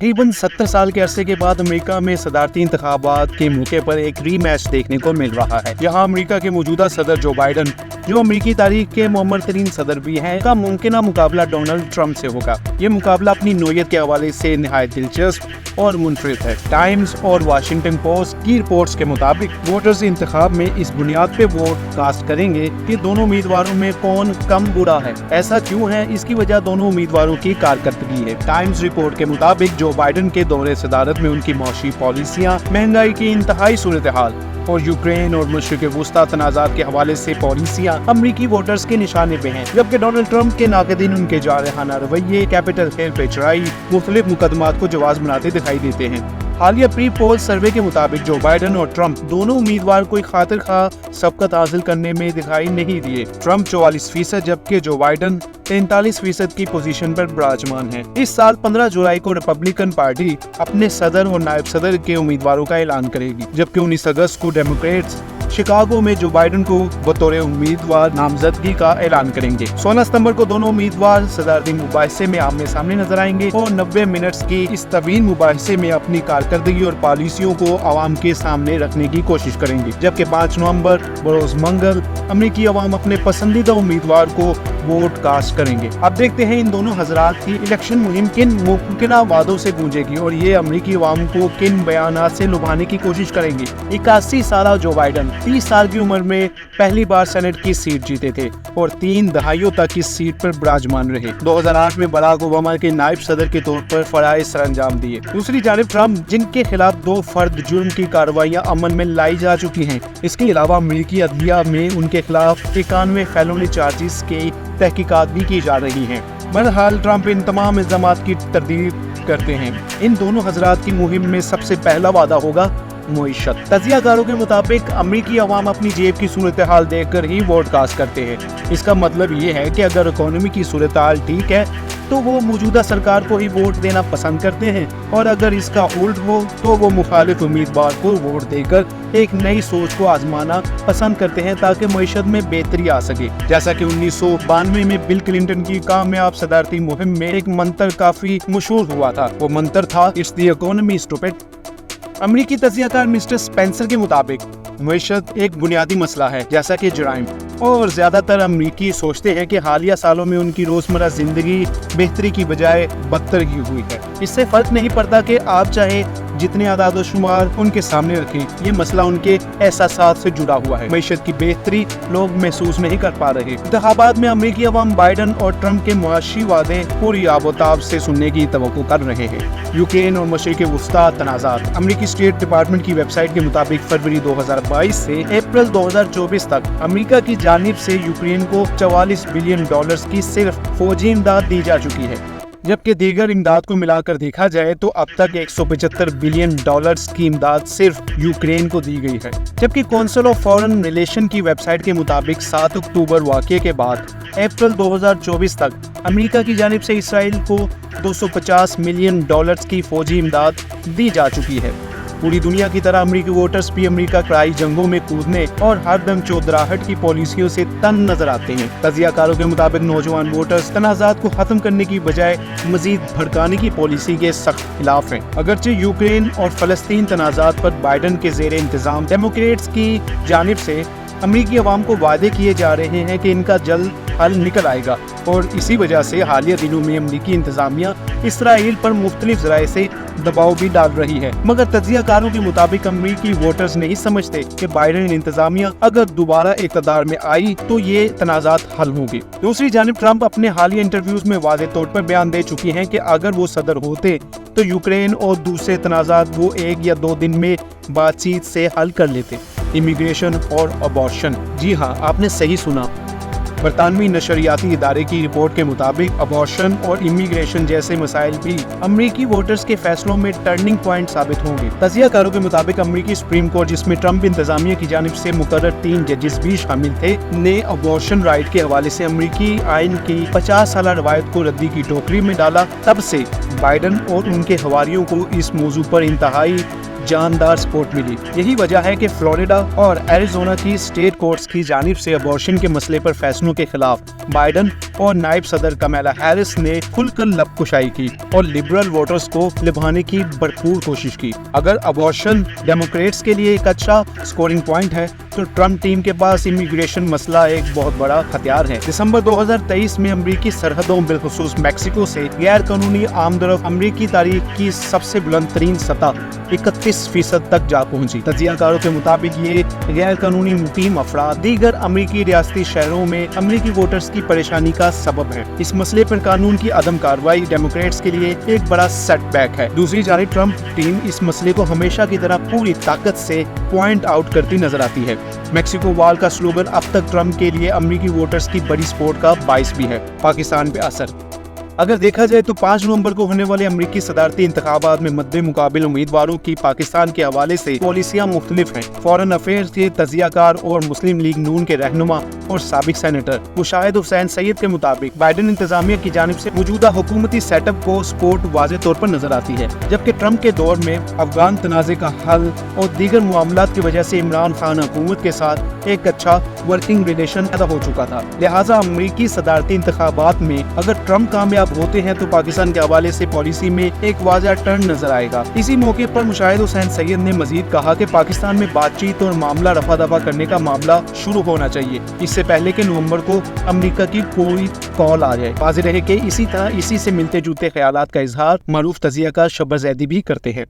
तकरीबन 70 साल के अरसे के बाद अमेरिका में सदारती इंतखाबात के मौके पर एक रीमैच देखने को मिल रहा है। यहाँ अमेरिका के मौजूदा सदर जो बाइडन, जो अमेरिकी तारीख के मुअम्मर तरीन सदर भी हैं, का मुमकिन मुकाबला डोनाल्ड ट्रंप से होगा। ये मुकाबला अपनी नोयत के हवाले से निहायत दिलचस्प और मुनफरिद है। टाइम्स और वाशिंगटन पोस्ट की रिपोर्ट्स के मुताबिक वोटर्स इंतखाब में इस बुनियाद पे वोट कास्ट करेंगे कि दोनों उम्मीदवारों में कौन कम बुरा है। ऐसा क्यों है? इसकी वजह दोनों उम्मीदवारों की कारकर्दगी है। टाइम्स रिपोर्ट के मुताबिक जो बाइडन के दौरे सदारत में उनकी मौशी पॉलिसियां, महंगाई की इंतहाई सूरत हाल और यूक्रेन और मशरिक़ वुस्ता तनाज़ात के हवाले से पॉलिसियां अमरीकी वोटर्स के निशाने पे हैं, जबकि डोनाल्ड ट्रंप के नाक़दीन उनके जारहाना रवैये, कैपिटल हिल पे चढ़ाई, मुख्तलिफ मुकदमात को जवाज़ बनाते दिखाई देते हैं। हालिया प्री पोल सर्वे के मुताबिक जो बाइडन और ट्रंप दोनों उम्मीदवार कोई खातिर खा सबकत हासिल करने में दिखाई नहीं दिए। ट्रंप 44% जबकि जो बाइडन 43% की पोजीशन पर विराजमान है। इस साल 15 जुलाई को रिपब्लिकन पार्टी अपने सदर और नायब सदर के उम्मीदवारों का ऐलान करेगी, जबकि 19 अगस्त को डेमोक्रेट्स शिकागो में जो बाइडन को बतौर उम्मीदवार नामजदगी का ऐलान करेंगे। 16 सितंबर को दोनों उम्मीदवार सदारती मुबाहिसे में आमने सामने नजर आएंगे और 90 मिनट्स की इस तवील मुबाहिसे में अपनी कारकर्दगी और पॉलिसियों को आवाम के सामने रखने की कोशिश करेंगे। जबकि 5 नवंबर बरोज मंगल अमरीकी अवाम अपने पसंदीदा उम्मीदवार को वोट कास्ट करेंगे। अब देखते हैं इन दोनों हजरात की इलेक्शन मुहिम किन मुमकिन वादों से गूंजेगी और ये अमरीकी अवाम को किन बयानात से लुभाने की कोशिश करेंगे। 81 साल जो बाइडन 30 साल की उम्र में पहली बार सेनेट की सीट जीते थे और 3 दहाइयों तक इस सीट पर विराजमान रहे। 2008 में बराक ओबामा के नायब सदर के तौर पर फराइज सरअंजाम दिए। दूसरी जानिब ट्रंप, जिनके खिलाफ 2 फर्द जुर्म की कार्रवाइयां अमल में लाई जा चुकी हैं। इसके अलावा अमरीकी अदलिया में उनके खिलाफ 91 फेलोनी चार्जेस की तहकीकात भी की जा रही हैं। बहरहाल ट्रंप इन तमाम इल्जामात की तरदीद करते हैं। इन दोनों हजरात की मुहिम में सबसे पहला वादा होगा मुईशत। तजियाकारों के मुताबिक अमरीकी अवाम अपनी जेब की सूरत हाल देख कर ही वोट कास्ट करते हैं। इसका मतलब ये है कि अगर इकोनॉमी की सूरत हाल ठीक है तो वो मौजूदा सरकार को ही वोट देना पसंद करते हैं और अगर इसका उल्ट हो तो वो मुखालिफ उम्मीदवार को वोट देकर एक नई सोच को आजमाना पसंद करते हैं ताकि मईशत में बेहतरी आ सके। जैसा कि 1992 में बिल क्लिंटन की कामयाब सदारती मुहिम में एक मंत्र काफी मशहूर हुआ था। वो मंत्र था, इट्स द इकोनॉमी स्टूपिड। अमरीकी तजियाकार मिस्टर स्पेंसर के मुताबिक मईशत एक बुनियादी मसला है, जैसा कि जराइम, और ज्यादातर अमरीकी सोचते हैं कि हालिया सालों में उनकी रोजमर्रा जिंदगी बेहतरी की बजाय बदतर की हुई है। इससे फर्क नहीं पड़ता कि आप चाहे जितने आदाद शुमार उनके सामने रखें, ये मसला उनके एहसासात से जुड़ा हुआ है। मईशत की बेहतरी लोग महसूस नहीं कर पा रहे। इंतखाबात में अमरीकी अवाम बाइडन और ट्रंप के मुआशी वादे पूरी आबोताब से सुनने की तवक्को कर रहे हैं। यूक्रेन और मशरिक़ वुस्ता तनाज़ात। अमरीकी स्टेट डिपार्टमेंट की वेबसाइट के मुताबिक फरवरी 2022 से अप्रैल 2024 तक अमरीका की जानिब से यूक्रेन को $44 बिलियन की सिर्फ फौजी इमदाद दी जा चुकी है, जबकि दीगर इमदाद को मिलाकर देखा जाए तो अब तक $175 बिलियन की इमदाद सिर्फ यूक्रेन को दी गई है। जबकि काउंसिल ऑफ फॉरेन रिलेशन की वेबसाइट के मुताबिक 7 अक्टूबर वाक़े के बाद अप्रैल 2024 तक अमेरिका की जानिब से इसराइल को $250 मिलियन की फौजी इमदाद दी जा चुकी है। पूरी दुनिया की तरह अमरीकी वोटर्स भी अमेरिका कराई जंगों में कूदने और हरदम चौधराहट की पॉलिसियों से तंग नजर आते हैं। तजियाकारों के मुताबिक नौजवान वोटर्स तनाज़ात को खत्म करने की बजाय मजीद भड़काने की पॉलिसी के सख्त खिलाफ हैं। अगरचे यूक्रेन और फलस्तीन तनाज़ात पर बाइडन के ज़ेरे इंतजाम डेमोक्रेट्स की जानिब से अमरीकी अवाम को वादे किए जा रहे हैं कि इनका जल्द हल निकल आएगा और इसी वजह से हालिया दिनों में अमरीकी इंतजामिया इसराइल पर मुख्तलिफ ज़राए से दबाव भी डाल रही है। मगर तजियाकारों के मुताबिक अमरीकी वोटर्स नहीं समझते कि बाइडन इंतजामिया अगर दोबारा इक़्तिदार में आई तो ये तनाज़ात हल होंगे। दूसरी जानिब ट्रंप अपने हालिया इंटरव्यूज में वाज़े तौर पर बयान दे चुकी हैं कि अगर वो सदर होते तो यूक्रेन और दूसरे तनाज़ात वो 1 या 2 दिन में बातचीत से हल कर लेते। इमिग्रेशन और अबॉर्शन। जी हाँ, आपने सही सुना। बरतानवी नशरियाती इदारे की रिपोर्ट के मुताबिक अबॉर्शन और इमिग्रेशन जैसे मसाइल भी अमरीकी वोटर्स के फैसलों में टर्निंग पॉइंट साबित होंगे। तजियाकारों के मुताबिक अमरीकी सुप्रीम कोर्ट, जिसमें ट्रंप इंतजामिया की जानिब से मुकर्रर 3 जजेस भी शामिल थे, ने अबॉर्शन राइट के हवाले से अमरीकी आइन की 50 साल रवायत को रद्दी की टोकरी में डाला। तब से बाइडन और उनके हवारियों को इस मौजू पर इंतहाई जानदार सपोर्ट मिली। यही वजह है कि फ्लोरिडा और एरिजोना की स्टेट कोर्ट्स की जानिब से अबॉर्शन के मसले पर फैसलों के खिलाफ बाइडन اور نائب صدر کمالا ہیرس نے کھل کر لب کشائی کی اور لبرل ووٹرز کو لبھانے کی بھرپور کوشش کی۔ اگر ابارشن ڈیموکریٹس کے لیے ایک اچھا سکورنگ پوائنٹ ہے تو ٹرمپ ٹیم کے پاس امیگریشن مسئلہ ایک بہت بڑا ہتھیار ہے۔ دسمبر 2023 میں امریکی سرحدوں بالخصوص میکسیکو سے غیر قانونی آمدرفت امریکی تاریخ کی سب سے بلند ترین سطح 31% تک جا پہنچی۔ تجزیہ کاروں کے مطابق یہ غیر قانونی مقیم افراد دیگر امریکی ریاستی شہروں میں امریکی ووٹرز کی پریشانی کا سبب ہے۔ اس مسئلے پر قانون کی عدم کارروائی ڈیموکریٹس کے لیے ایک بڑا سیٹ بیک ہے۔ دوسری جانب ٹرمپ ٹیم اس مسئلے کو ہمیشہ کی طرح پوری طاقت سے پوائنٹ آؤٹ کرتی نظر آتی ہے۔ میکسیکو وال کا سلوگن اب تک ٹرمپ کے لیے امریکی ووٹرز کی بڑی سپورٹ کا باعث بھی ہے۔ پاکستان پہ اثر اگر دیکھا جائے تو 5 نومبر کو ہونے والے امریکی صدارتی انتخابات میں مد مقابل امیدواروں کی پاکستان کے حوالے سے پالیسیاں مختلف ہیں۔ فارن افیئرز کے تجزیہ کار اور مسلم لیگ نون کے رہنما اور سابق سینیٹر مشاہد حسین سید کے مطابق بائیڈن انتظامیہ کی جانب سے موجودہ حکومتی سیٹ اپ کو سپورٹ واضح طور پر نظر آتی ہے، جبکہ ٹرمپ کے دور میں افغان تنازع کا حل اور دیگر معاملات کی وجہ سے عمران خان حکومت کے ساتھ ایک اچھا ورکنگ ریلیشن پیدا ہو چکا تھا۔ لہٰذا امریکی صدارتی انتخابات میں اگر ٹرمپ کامیاب ہوتے ہیں تو پاکستان کے حوالے سے پالیسی میں ایک واضح ٹرن نظر آئے گا۔ اسی موقع پر مشاہد حسین سید نے مزید کہا کہ پاکستان میں بات چیت اور معاملہ رفع دفع کرنے کا معاملہ شروع ہونا چاہیے، اس سے پہلے کہ نومبر کو امریکہ کی کوئی کال آ جائے۔ واضح رہے کہ اسی طرح اسی سے ملتے جلتے خیالات کا اظہار معروف تجزیہ کار شبر زیدی بھی کرتے ہیں۔